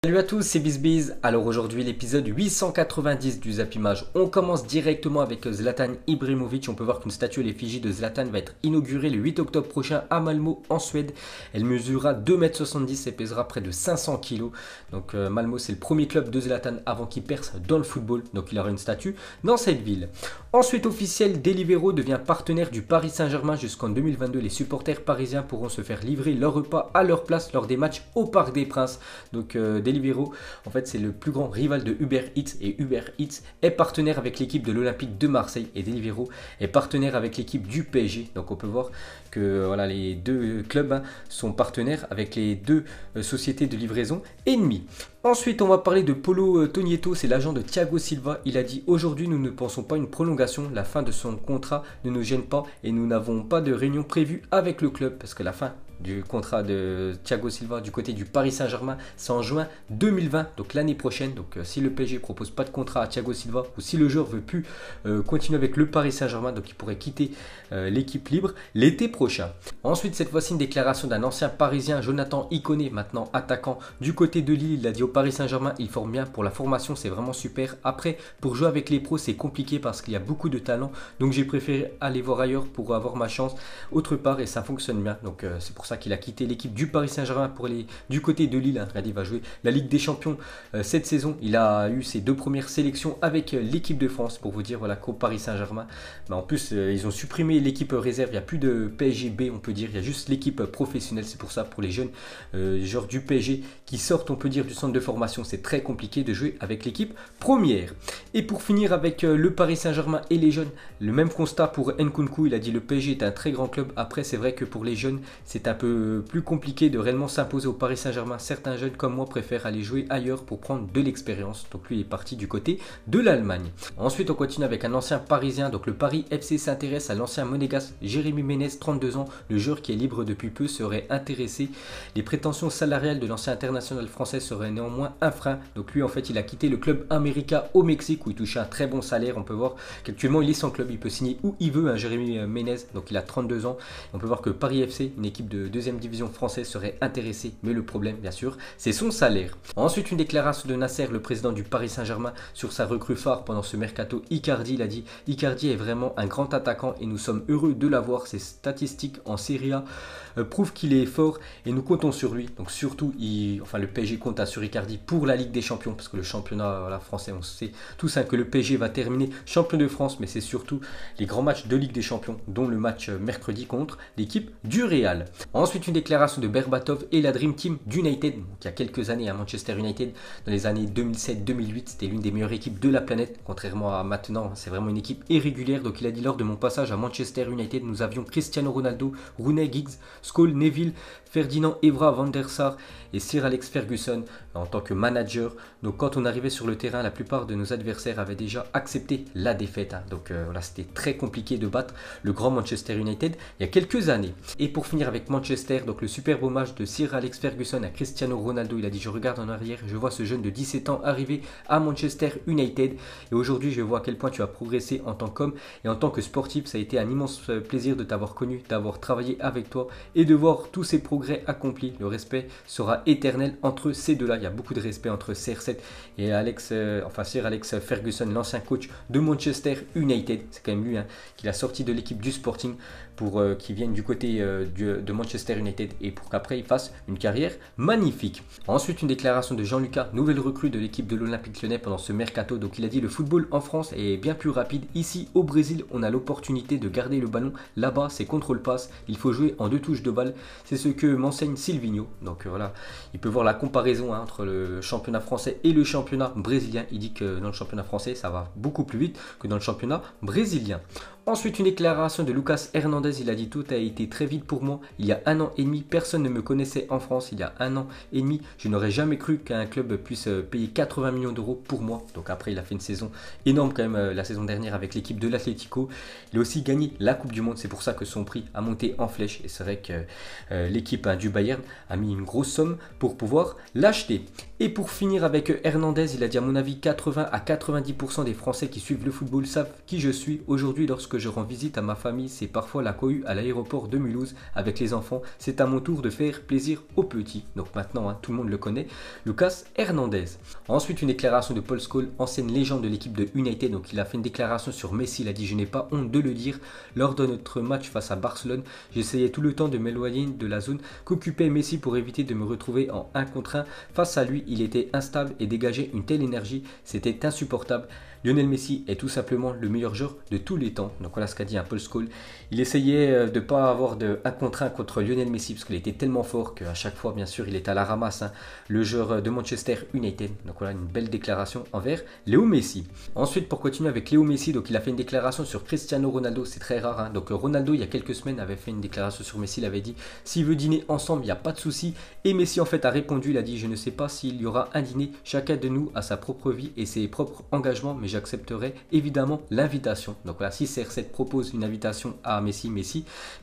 Salut à tous, c'est BizBiz. Alors aujourd'hui l'épisode 890 du Zappimage. On commence directement avec Zlatan Ibrahimovic. On peut voir qu'une statue à l'effigie de Zlatan va être inaugurée le 8 octobre prochain à Malmö en Suède. Elle mesurera 2,70 m et pèsera près de 500 kg. Donc Malmö, c'est le premier club de Zlatan avant qu'il perce dans le football. Donc il aura une statue dans cette ville. Ensuite officiel, Deliveroo devient partenaire du Paris Saint-Germain jusqu'en 2022. Les supporters parisiens pourront se faire livrer leur repas à leur place lors des matchs au Parc des Princes. Donc Deliveroo, en fait, c'est le plus grand rival de Uber Eats et Uber Eats est partenaire avec l'équipe de l'Olympique de Marseille et Deliveroo est partenaire avec l'équipe du PSG. Donc on peut voir que voilà, les deux clubs sont partenaires avec les deux sociétés de livraison ennemies. Ensuite, on va parler de Paulo Tonietto, c'est l'agent de Thiago Silva. Il a dit: aujourd'hui, nous ne pensons pas à une prolongation. La fin de son contrat ne nous gêne pas et nous n'avons pas de réunion prévue avec le club parce que la fin du contrat de Thiago Silva du côté du Paris Saint-Germain, c'est en juin 2020, donc l'année prochaine. Donc si le PSG propose pas de contrat à Thiago Silva ou si le joueur veut plus continuer avec le Paris Saint-Germain, donc il pourrait quitter l'équipe libre l'été prochain. Ensuite, cette fois-ci, une déclaration d'un ancien parisien, Jonathan Iconé, maintenant attaquant du côté de Lille. Il a dit au Paris Saint-Germain: il forme bien, pour la formation c'est vraiment super. Après, pour jouer avec les pros c'est compliqué parce qu'il y a beaucoup de talent, donc j'ai préféré aller voir ailleurs pour avoir ma chance autre part et ça fonctionne bien. Donc c'est pour ça qu'il a quitté l'équipe du Paris Saint-Germain pour aller du côté de Lille. Regardez, il va jouer la Ligue des Champions cette saison. Il a eu ses deux premières sélections avec l'équipe de France, pour vous dire voilà qu'au Paris Saint-Germain, en plus ils ont supprimé l'équipe réserve, il n'y a plus de PSG B, on peut dire, il y a juste l'équipe professionnelle. C'est pour ça, pour les jeunes joueurs du PSG qui sortent, on peut dire, du centre de formation, c'est très compliqué de jouer avec l'équipe première. Et pour finir avec le Paris Saint-Germain et les jeunes, le même constat pour Nkunku. Il a dit: le PSG est un très grand club. Après, c'est vrai que pour les jeunes c'est un peu plus compliqué de réellement s'imposer au Paris Saint-Germain. Certains jeunes comme moi préfèrent aller jouer ailleurs pour prendre de l'expérience. Donc lui il est parti du côté de l'Allemagne. Ensuite on continue avec un ancien parisien. Donc le Paris FC s'intéresse à l'ancien monégasque Jérémy Ménez, 32 ans. Le joueur qui est libre depuis peu serait intéressé. Les prétentions salariales de l'ancien international français seraient néanmoins un frein. Donc lui en fait il a quitté le club América au Mexique où il touchait un très bon salaire. On peut voir qu'actuellement il est sans club, il peut signer où il veut, Jérémy Ménez. Donc il a 32 ans. On peut voir que Paris FC, une équipe de deuxième division française, serait intéressée, mais le problème bien sûr c'est son salaire. Ensuite, une déclaration de Nasser, le président du Paris Saint-Germain, sur sa recrue phare pendant ce mercato, Icardi. Il a dit: Icardi est vraiment un grand attaquant et nous sommes heureux de l'avoir. Ses statistiques en Serie A prouvent qu'il est fort et nous comptons sur lui. Donc surtout le PSG compte sur Icardi pour la Ligue des Champions, parce que le championnat français, on sait tous que le PSG va terminer champion de France, mais c'est surtout les grands matchs de Ligue des Champions, dont le match mercredi contre l'équipe du Real. Ensuite, une déclaration de Berbatov et la Dream Team d'United, qui a quelques années à Manchester United, dans les années 2007-2008, c'était l'une des meilleures équipes de la planète, contrairement à maintenant, c'est vraiment une équipe irrégulière. Donc il a dit: lors de mon passage à Manchester United, nous avions Cristiano Ronaldo, Rooney, Giggs, Scholes, Neville, Ferdinand, Evra, Van der Sar et Sir Alex Ferguson en tant que manager. Donc quand on arrivait sur le terrain, la plupart de nos adversaires avaient déjà accepté la défaite. Donc voilà, c'était très compliqué de battre le grand Manchester United il y a quelques années. Et pour finir avec Manchester, donc le superbe hommage de Sir Alex Ferguson à Cristiano Ronaldo. Il a dit: je regarde en arrière, je vois ce jeune de 17 ans arriver à Manchester United et aujourd'hui je vois à quel point tu as progressé en tant qu'homme et en tant que sportif. Ça a été un immense plaisir de t'avoir connu, d'avoir travaillé avec toi et de voir tous ces progrès accomplis. Le respect sera éternel entre ces deux-là. Il y a beaucoup de respect entre CR7 et Sir Alex Ferguson, l'ancien coach de Manchester United. C'est quand même lui qui l'a sorti de l'équipe du Sporting pour qu'il vienne du côté de Manchester United et pour qu'après il fasse une carrière magnifique. Ensuite, une déclaration de Jean-Lucas, nouvelle recrue de l'équipe de l'Olympique Lyonnais pendant ce mercato. Donc il a dit: le football en France est bien plus rapide. Ici au Brésil, on a l'opportunité de garder le ballon. Là-bas, c'est contrôle-passe. Il faut jouer en 2 touches de balle. C'est ce que m'enseigne Silvinho. Donc voilà, il peut voir la comparaison entre le championnat français et le championnat brésilien. Il dit que dans le championnat français, ça va beaucoup plus vite que dans le championnat brésilien. Ensuite, une déclaration de Lucas Hernandez. Il a dit: tout a été très vite pour moi. Il y a 1 an et demi, personne ne me connaissait en France. Il y a 1 an et demi, je n'aurais jamais cru qu'un club puisse payer 80 millions d'euros pour moi. Donc après, il a fait une saison énorme quand même la saison dernière avec l'équipe de l'Atlético. Il a aussi gagné la Coupe du Monde. C'est pour ça que son prix a monté en flèche. Et c'est vrai que l'équipe du Bayern a mis une grosse somme pour pouvoir l'acheter. Et pour finir avec Hernandez, il a dit: à mon avis, 80 à 90% des Français qui suivent le football savent qui je suis. Aujourd'hui, lorsque je rends visite à ma famille, c'est parfois la cohue à l'aéroport de Mulhouse avec les enfants. enfants, c'est à mon tour de faire plaisir aux petits. Donc maintenant, hein, tout le monde le connaît, Lucas Hernandez. Ensuite, une déclaration de Paul Scholes, ancienne légende de l'équipe de United. Donc il a fait une déclaration sur Messi, il a dit: je n'ai pas honte de le dire, lors de notre match face à Barcelone, j'essayais tout le temps de m'éloigner de la zone qu'occupait Messi pour éviter de me retrouver en 1 contre 1. Face à lui, il était instable et dégageait une telle énergie, c'était insupportable. Lionel Messi est tout simplement le meilleur joueur de tous les temps. Donc voilà ce qu'a dit un Paul Scholes. Il essayait de ne pas avoir de 1 contre 1 contre Lionel Messi parce qu'il était tellement fort qu'à chaque fois, bien sûr, il est à la ramasse, hein, le joueur de Manchester United. Donc voilà une belle déclaration envers Léo Messi. Ensuite, pour continuer avec Léo Messi, donc il a fait une déclaration sur Cristiano Ronaldo. C'est très rare, hein. Donc Ronaldo, il y a quelques semaines, avait fait une déclaration sur Messi. Il avait dit: s'il veut dîner ensemble, il n'y a pas de souci. Et Messi en fait a répondu, il a dit: je ne sais pas s'il y aura un dîner. Chacun de nous a sa propre vie et ses propres engagements, mais j'accepterai évidemment l'invitation. Donc voilà, si CR7 propose une invitation à Messi,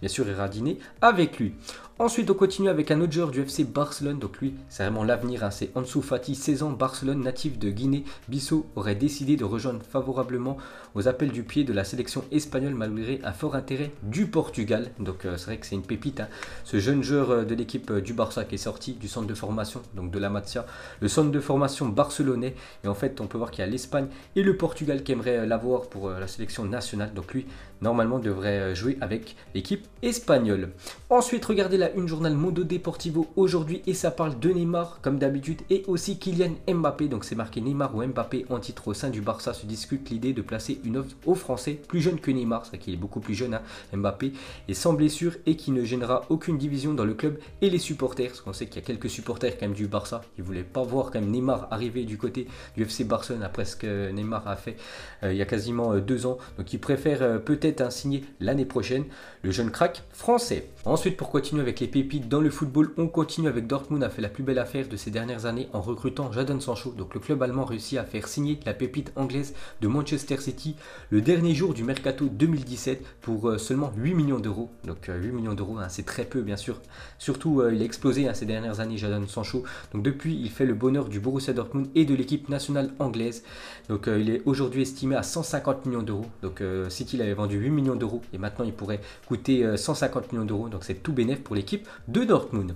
bien sûr ira dîner avec lui. Ensuite, on continue avec un autre joueur du FC Barcelone. Donc lui, c'est vraiment l'avenir, hein. C'est Ansu Fati, 16 ans, Barcelone, natif de Guinée-Bissau, aurait décidé de rejoindre favorablement aux appels du pied de la sélection espagnole malgré un fort intérêt du Portugal. Donc c'est vrai que c'est une pépite, hein. Ce jeune joueur de l'équipe du Barça qui est sorti du centre de formation, donc de la Masia, le centre de formation barcelonais. Et en fait, on peut voir qu'il y a l'Espagne et le Portugal qui aimeraient l'avoir pour la sélection nationale. Donc lui, normalement, devrait jouer avec l'équipe espagnole. Ensuite, regardez la une journal Mundo Deportivo aujourd'hui et ça parle de Neymar comme d'habitude et aussi Kylian Mbappé. Donc c'est marqué Neymar ou Mbappé en titre au sein du Barça. Se discute l'idée de placer une offre aux Français plus jeune que Neymar, c'est vrai qu'il est beaucoup plus jeune, hein, Mbappé, et sans blessure et qui ne gênera aucune division dans le club et les supporters. Parce qu'on sait qu'il y a quelques supporters quand même du Barça qui ne voulaient pas voir quand même Neymar arriver du côté du FC Barcelone après ce que Neymar a fait il y a quasiment 2 ans. Donc ils préfèrent peut-être signer l'année prochaine le jeune crack français. Ensuite, pour continuer avec les pépites dans le football, on continue avec Dortmund a fait la plus belle affaire de ces dernières années en recrutant Jadon Sancho. Donc le club allemand réussit à faire signer la pépite anglaise de Manchester City le dernier jour du mercato 2017 pour seulement 8 millions d'euros. Donc 8 millions d'euros, hein, c'est très peu bien sûr. Surtout il a explosé, hein, ces dernières années Jadon Sancho. Donc depuis, il fait le bonheur du Borussia Dortmund et de l'équipe nationale anglaise. Donc il est aujourd'hui estimé à 150 millions d'euros. Donc City l'avait vendu 8 millions d'euros et maintenant il pourrait coûter 150 millions d'euros. Donc c'est tout bénef pour l'équipe de Dortmund.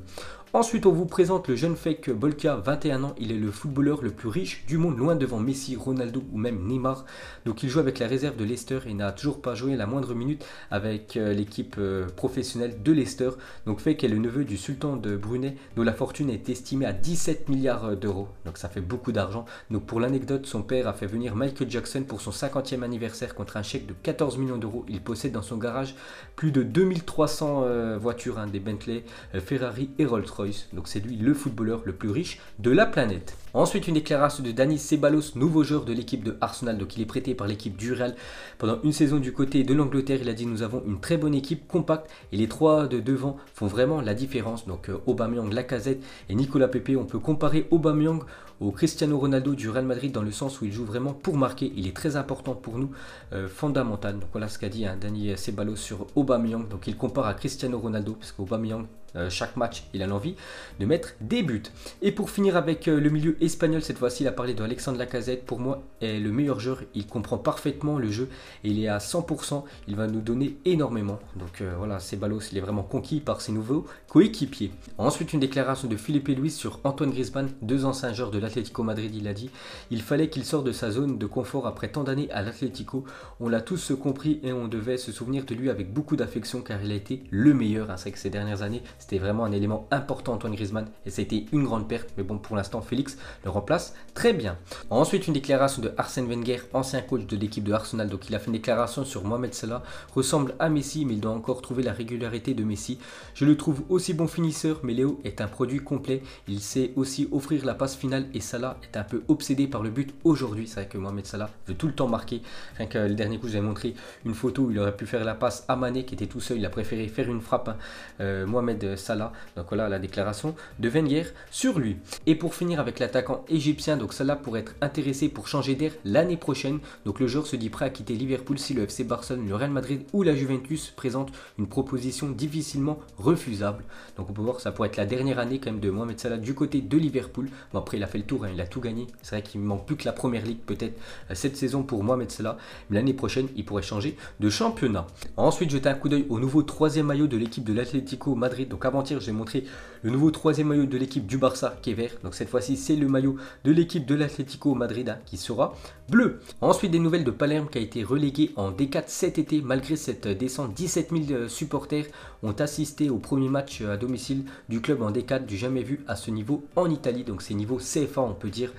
Ensuite, on vous présente le jeune fake Bolka, 21 ans. Il est le footballeur le plus riche du monde, loin devant Messi, Ronaldo ou même Neymar. Donc il joue avec la réserve de Leicester et n'a toujours pas joué la moindre minute avec l'équipe professionnelle de Leicester. Donc Fake est le neveu du sultan de Brunei, dont la fortune est estimée à 17 milliards d'euros. Donc ça fait beaucoup d'argent. Donc pour l'anecdote, son père a fait venir Michael Jackson pour son 50e anniversaire contre un chèque de 14 millions d'euros. Il possède dans son garage plus de 2300 voitures, hein, des Bentley, Ferrari et Rolls-Royce. Donc c'est lui le footballeur le plus riche de la planète. Ensuite, une déclaration de Dani Ceballos, nouveau joueur de l'équipe de Arsenal. Donc il est prêté par l'équipe du Real pendant une saison du côté de l'Angleterre. Il a dit: nous avons une très bonne équipe compacte et les trois de devant font vraiment la différence. Donc Aubameyang, Lacazette et Nicolas Pepe. On peut comparer Aubameyang au Cristiano Ronaldo du Real Madrid dans le sens où il joue vraiment pour marquer. Il est très important pour nous, fondamental. Donc voilà ce qu'a dit Dani Ceballos sur Aubameyang. Donc il compare à Cristiano Ronaldo parce qu'Aubameyang, chaque match, il a l'envie de mettre des buts. Et pour finir avec le milieu espagnol, cette fois-ci, il a parlé de Alexandre Lacazette. Pour moi, est le meilleur joueur. Il comprend parfaitement le jeu et il est à 100%. Il va nous donner énormément. Donc voilà, Ceballos, il est vraiment conquis par ses nouveaux coéquipiers. Ensuite, une déclaration de Felipe Luis sur Antoine Griezmann, 2 anciens joueurs de l'Atlético Madrid. Il a dit: il fallait qu'il sorte de sa zone de confort après tant d'années à l'Atlético. On l'a tous compris et on devait se souvenir de lui avec beaucoup d'affection car il a été le meilleur. C'est vrai que ces dernières années, c'était vraiment un élément important, Antoine Griezmann, et ça a été une grande perte. Mais bon, pour l'instant, Félix le remplace très bien. Ensuite, une déclaration de Arsène Wenger, ancien coach de l'équipe de Arsenal. Donc il a fait une déclaration sur Mohamed Salah. Ressemble à Messi, mais il doit encore trouver la régularité de Messi. Je le trouve aussi bon finisseur, mais Léo est un produit complet. Il sait aussi offrir la passe finale et Salah est un peu obsédé par le but aujourd'hui. C'est vrai que Mohamed Salah veut tout le temps marquer. Rien que le dernier coup, je vous ai montré une photo où il aurait pu faire la passe à Mané qui était tout seul. Il a préféré faire une frappe, Mohamed Salah. Donc voilà la déclaration de Wenger sur lui. Et pour finir avec l'attaquant égyptien, donc Salah pourrait être intéressé pour changer d'air l'année prochaine. Donc le joueur se dit prêt à quitter Liverpool si le FC Barcelone, le Real Madrid ou la Juventus présente une proposition difficilement refusable. Donc on peut voir que ça pourrait être la dernière année quand même de Mohamed Salah du côté de Liverpool. Bon, après il a fait le tour, hein, il a tout gagné. C'est vrai qu'il ne manque plus que la première ligue peut-être cette saison pour Mohamed Salah. Mais l'année prochaine il pourrait changer de championnat. Ensuite, jeter un coup d'œil au nouveau 3e maillot de l'équipe de l'Atlético Madrid. Donc Donc avant-hier, j'ai montré le nouveau troisième maillot de l'équipe du Barça qui est vert. Donc cette fois-ci, c'est le maillot de l'équipe de l'Atlético Madrid hein, qui sera bleu. Ensuite, des nouvelles de Palerme qui a été relégué en D4 cet été malgré cette descente. 17 000 supporters ont assisté au premier match à domicile du club en D4 du jamais vu à ce niveau en Italie. Donc c'est niveau CFA on peut dire.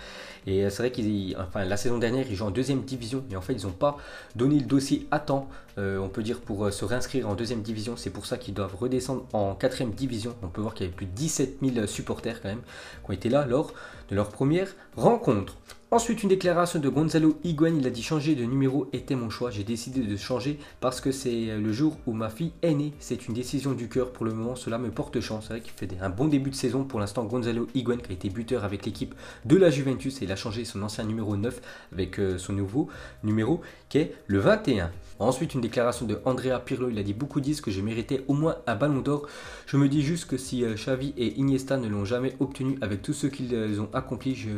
Et c'est vrai qu'ils, enfin la saison dernière, ils jouent en deuxième division, mais en fait ils n'ont pas donné le dossier à temps, on peut dire, pour se réinscrire en deuxième division. C'est pour ça qu'ils doivent redescendre en quatrième division. On peut voir qu'il y avait plus de 17 000 supporters quand même qui ont été là lors de leur première rencontre. Ensuite, une déclaration de Gonzalo Higuaín, il a dit changer de numéro était mon choix. J'ai décidé de changer parce que c'est le jour où ma fille est née. C'est une décision du cœur pour le moment, cela me porte chance. C'est vrai qu'il fait un bon début de saison pour l'instant. Gonzalo Higuaín qui a été buteur avec l'équipe de la Juventus et il a changé son ancien numéro 9 avec son nouveau numéro qui est le 21. Ensuite, une déclaration de Andrea Pirlo, il a dit beaucoup disent que je méritais au moins un ballon d'or. Je me dis juste que si Xavi et Iniesta ne l'ont jamais obtenu avec tout ce qu'ils ont accompli, je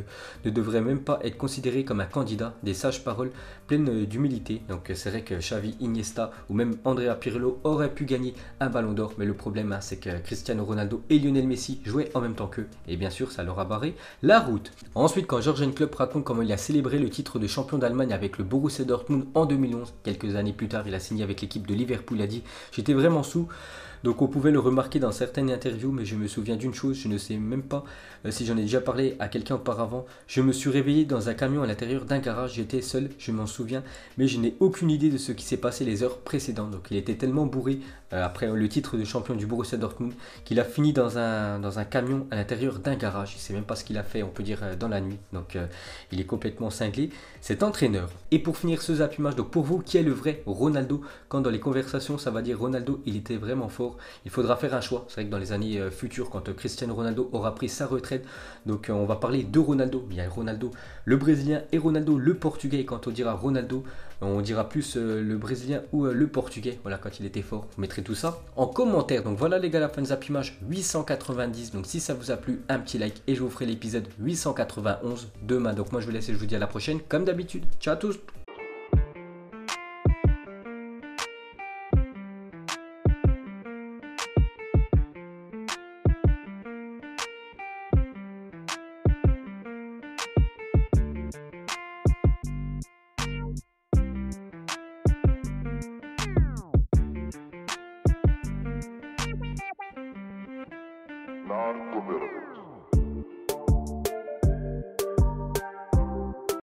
ne devrais même pas être considéré comme un candidat. Des sages paroles pleines d'humilité. Donc c'est vrai que Xavi, Iniesta ou même Andrea Pirlo auraient pu gagner un ballon d'or, mais le problème hein, c'est que Cristiano Ronaldo et Lionel Messi jouaient en même temps qu'eux et bien sûr ça leur a barré la route. Ensuite, quand Jürgen Klopp raconte comment il a célébré le titre de champion d'Allemagne avec le Borussia Dortmund en 2011, quelques années plus tard il a signé avec l'équipe de Liverpool, il a dit j'étais vraiment sous. Donc on pouvait le remarquer dans certaines interviews, mais je me souviens d'une chose, je ne sais même pas si j'en ai déjà parlé à quelqu'un auparavant. Je me suis réveillé dans un camion à l'intérieur d'un garage, j'étais seul, je m'en souviens, mais je n'ai aucune idée de ce qui s'est passé les heures précédentes. Donc il était tellement bourré après le titre de champion du Borussia Dortmund qu'il a fini dans un camion à l'intérieur d'un garage. Il ne sait même pas ce qu'il a fait, on peut dire, dans la nuit. Donc il est complètement cinglé, cet entraîneur. Et pour finir ce zappimage, donc pour vous, qui est le vrai Ronaldo? Quand dans les conversations, ça va dire Ronaldo, il était vraiment fort. Il faudra faire un choix. C'est vrai que dans les années futures, quand Cristiano Ronaldo aura pris sa retraite, donc on va parler de Ronaldo. Il y a Ronaldo le Brésilien et Ronaldo le Portugais. Et quand on dira Ronaldo, on dira plus le Brésilien ou le Portugais. Voilà, quand il était fort. Vous mettrez tout ça en commentaire. Donc voilà les gars, la fin de zappimage 890. Donc si ça vous a plu, un petit like et je vous ferai l'épisode 891 demain. Donc moi je vous laisse et je vous dis à la prochaine comme d'habitude. Ciao à tous. Narco